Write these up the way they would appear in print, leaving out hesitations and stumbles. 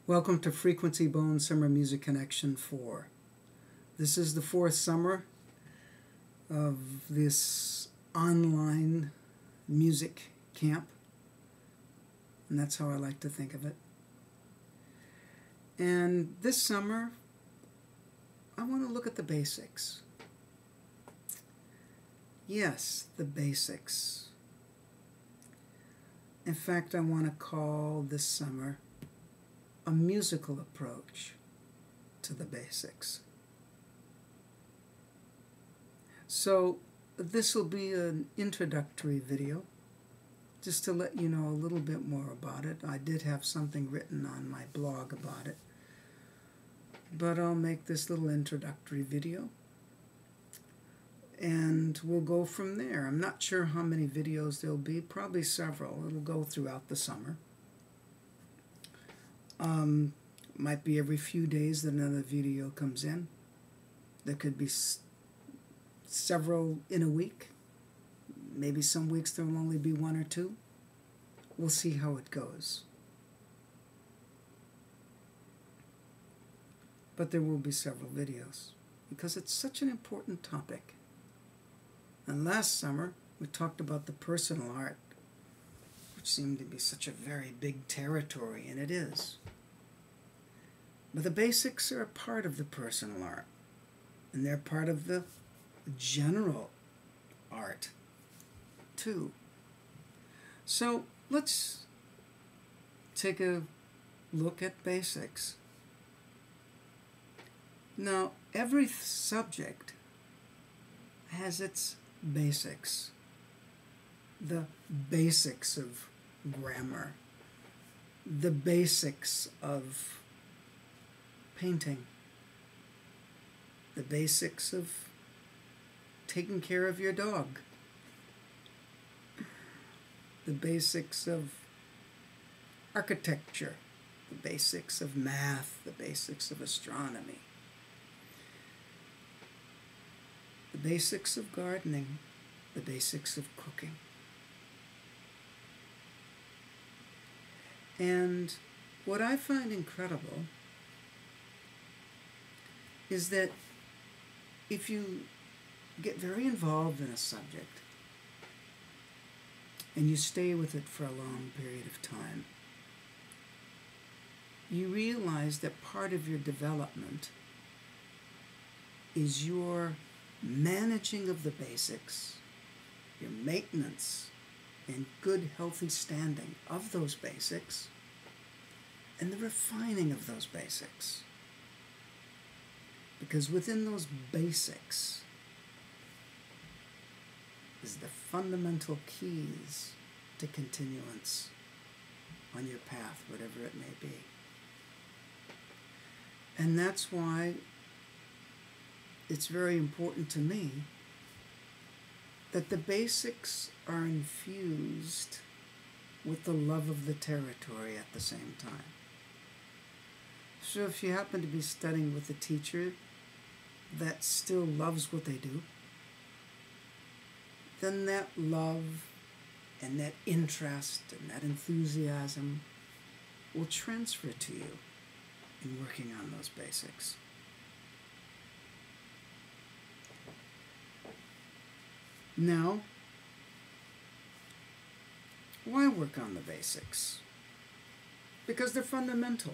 Welcome to Frequency Bone Summer Music Connection 4. This is the fourth summer of this online music camp, and that's how I like to think of it. And this summer, I want to look at the basics. Yes, the basics. In fact, I want to call this summer a musical approach to the basics. So this will be an introductory video just to let you know a little bit more about it. I did have something written on my blog about it, but I'll make this little introductory video and we'll go from there. I'm not sure how many videos there'll be, probably several. It'll go throughout the summer. Might be every few days that another video comes in. There could be several in a week. Maybe some weeks there will only be one or two. We'll see how it goes. But there will be several videos because it's such an important topic. And last summer we talked about the personal art, which seemed to be such a very big territory, and it is. But the basics are a part of the personal art, and they're part of the general art too. So let's take a look at basics. Now, every subject has its basics. The basics of grammar, the basics of painting, the basics of taking care of your dog, the basics of architecture, the basics of math, the basics of astronomy, the basics of gardening, the basics of cooking. And what I find incredible is that if you get very involved in a subject and you stay with it for a long period of time, you realize that part of your development is your managing of the basics, your maintenance and good, healthy standing of those basics, and the refining of those basics. Because within those basics is the fundamental keys to continuance on your path, whatever it may be. And that's why it's very important to me that the basics are infused with the love of the territory at the same time. So if you happen to be studying with a teacher that still loves what they do, then that love and that interest and that enthusiasm will transfer to you in working on those basics. Now, why work on the basics? Because they're fundamental.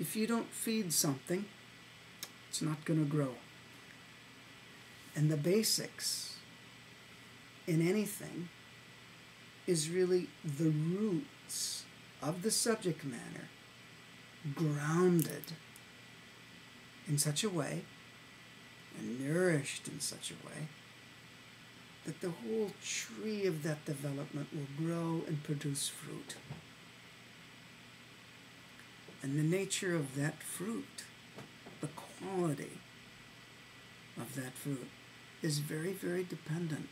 If you don't feed something, it's not going to grow. And the basics in anything is really the roots of the subject matter, grounded in such a way and nourished in such a way that the whole tree of that development will grow and produce fruit. And the nature of that fruit, the quality of that fruit, is very, very dependent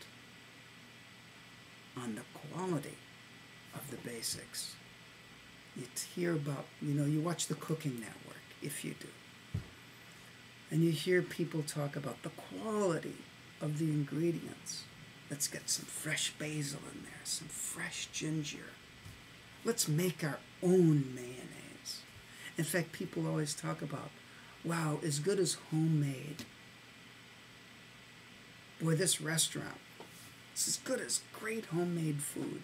on the quality of the basics. You hear about, you watch the Cooking Network, if you do. And you hear people talk about the quality of the ingredients. Let's get some fresh basil in there, some fresh ginger, Let's make our own mayonnaise. In fact, people always talk about, wow, as good as homemade. Boy, this restaurant, it's as good as great homemade food.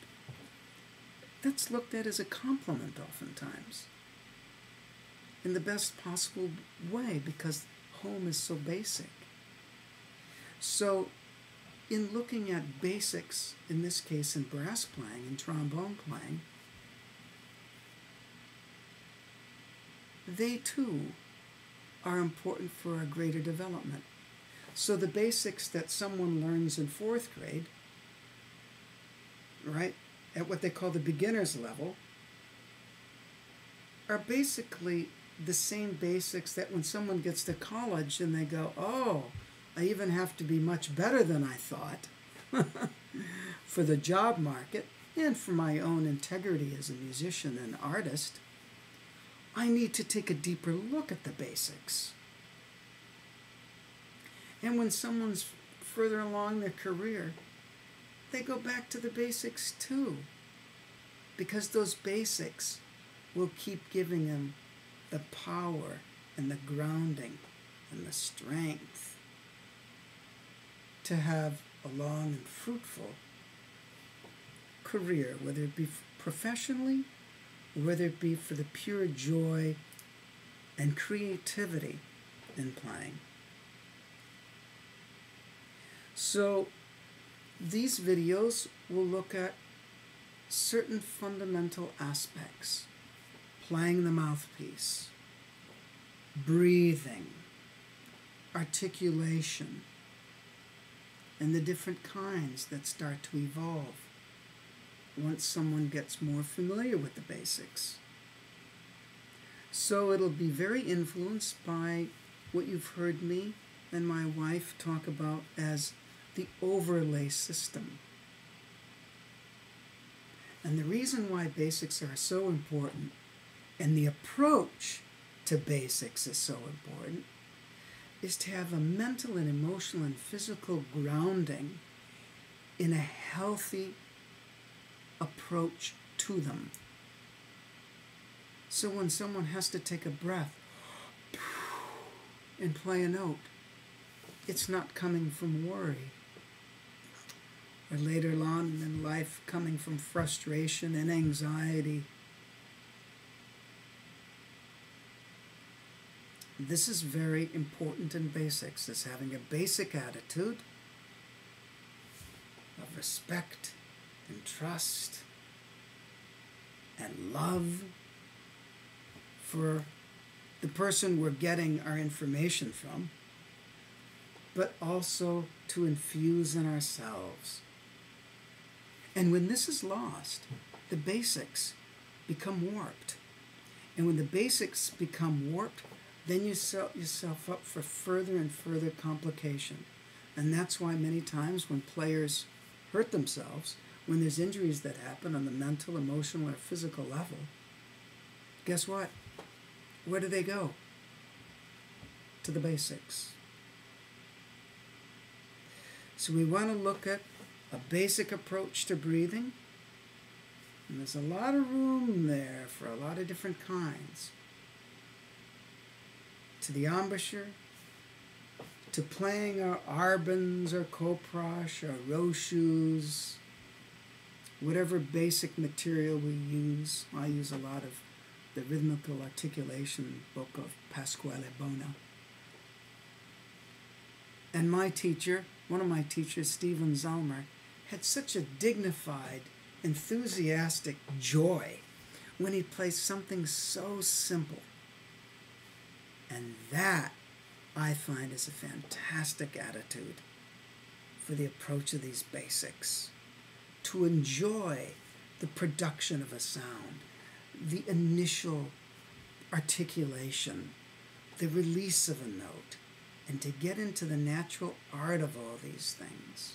That's looked at as a compliment oftentimes, in the best possible way, because home is so basic. So in looking at basics, in this case in brass playing and trombone playing, they too are important for our greater development. So the basics that someone learns in 4th grade, right, at what they call the beginner's level, are basically the same basics that when someone gets to college and they go, oh, I even have to be much better than I thought for the job market and for my own integrity as a musician and artist, I need to take a deeper look at the basics. And when someone's further along their career, they go back to the basics too, because those basics will keep giving them the power and the grounding and the strength to have a long and fruitful career, whether it be professionally, or whether it be for the pure joy and creativity in playing. So these videos will look at certain fundamental aspects: playing the mouthpiece, breathing, articulation, and the different kinds that start to evolve once someone gets more familiar with the basics. So it'll be very influenced by what you've heard me and my wife talk about as the overlay system. And the reason why basics are so important and the approach to basics is so important is to have a mental and emotional and physical grounding in a healthy approach to them. So when someone has to take a breath and play a note, it's not coming from worry, or later on in life coming from frustration and anxiety. This is very important in basics, is having a basic attitude of respect and trust and love for the person we're getting our information from, but also to infuse in ourselves. And when this is lost, the basics become warped. And when the basics become warped, then you set yourself up for further and further complication. And that's why many times when players hurt themselves, when there's injuries that happen on the mental, emotional, or physical level, guess what? Where do they go? To the basics. So we want to look at a basic approach to breathing. And there's a lot of room there for a lot of different kinds. To the embouchure, to playing our arbans or coproche or rochus, whatever basic material we use. I use a lot of the rhythmical articulation book of Pasquale Bona. And my teacher, one of my teachers, Stephen Zalmer, had such a dignified, enthusiastic joy when he played something so simple. And that, I find, is a fantastic attitude for the approach of these basics. To enjoy the production of a sound, the initial articulation, the release of a note, and to get into the natural art of all these things.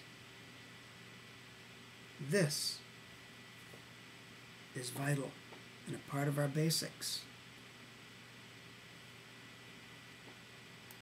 This is vital and a part of our basics.